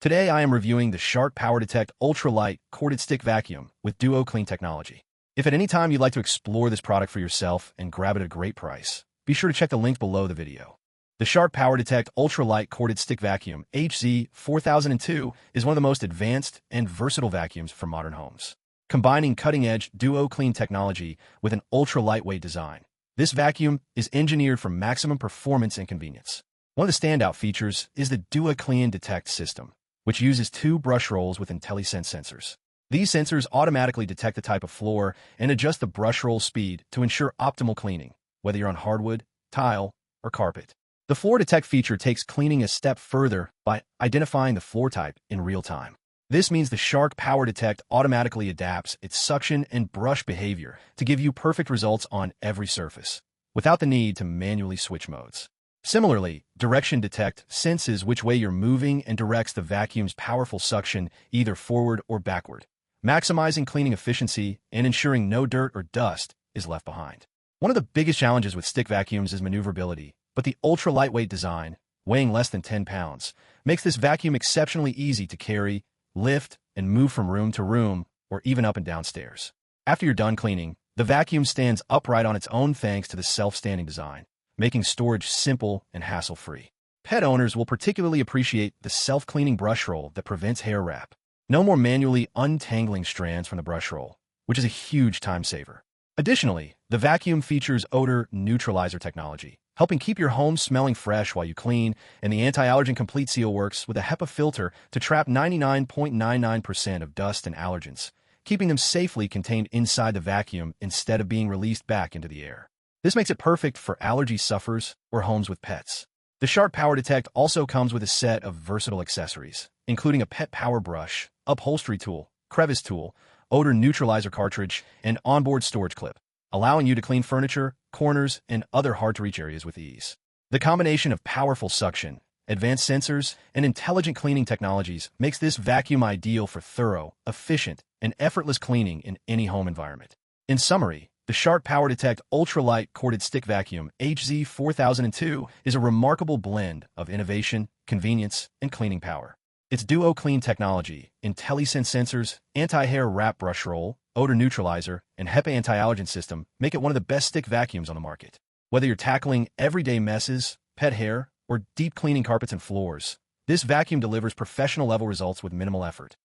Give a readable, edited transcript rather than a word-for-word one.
Today I am reviewing the Shark PowerDetect Ultralight Corded Stick Vacuum with DuoClean technology. If at any time you'd like to explore this product for yourself and grab it at a great price, be sure to check the link below the video. The Shark PowerDetect Ultralight Corded Stick Vacuum HZ4002 is one of the most advanced and versatile vacuums for modern homes. Combining cutting-edge DuoClean technology with an ultra-lightweight design, this vacuum is engineered for maximum performance and convenience. One of the standout features is the DuoClean Detect system, which uses two brush rolls with Intelli-Sense sensors. These sensors automatically detect the type of floor and adjust the brush roll speed to ensure optimal cleaning, whether you're on hardwood, tile, or carpet. The Floor Detect feature takes cleaning a step further by identifying the floor type in real time. This means the Shark PowerDetect automatically adapts its suction and brush behavior to give you perfect results on every surface, without the need to manually switch modes. Similarly, Direction Detect senses which way you're moving and directs the vacuum's powerful suction either forward or backward, maximizing cleaning efficiency and ensuring no dirt or dust is left behind. One of the biggest challenges with stick vacuums is maneuverability, but the ultra-lightweight design, weighing less than 10 pounds, makes this vacuum exceptionally easy to carry, lift, and move from room to room or even up and down stairs. After you're done cleaning, the vacuum stands upright on its own thanks to the self-standing design, making storage simple and hassle-free. Pet owners will particularly appreciate the self-cleaning brush roll that prevents hair wrap. No more manually untangling strands from the brush roll, which is a huge time saver. Additionally, the vacuum features Odor Neutralizer Technology, helping keep your home smelling fresh while you clean, and the Anti-Allergen Complete Seal works with a HEPA filter to trap 99.99% of dust and allergens, keeping them safely contained inside the vacuum instead of being released back into the air. This makes it perfect for allergy sufferers or homes with pets. The Shark PowerDetect also comes with a set of versatile accessories, including a pet power brush, upholstery tool, crevice tool, odor neutralizer cartridge, and onboard storage clip, allowing you to clean furniture, corners, and other hard-to-reach areas with ease. The combination of powerful suction, advanced sensors, and intelligent cleaning technologies makes this vacuum ideal for thorough, efficient, and effortless cleaning in any home environment. In summary, the Shark PowerDetect Ultralight Corded Stick Vacuum HZ4002 is a remarkable blend of innovation, convenience, and cleaning power. Its DuoClean technology, Intelli-Sense sensors, anti-hair wrap brush roll, odor neutralizer, and HEPA anti-allergen system make it one of the best stick vacuums on the market. Whether you're tackling everyday messes, pet hair, or deep cleaning carpets and floors, this vacuum delivers professional-level results with minimal effort.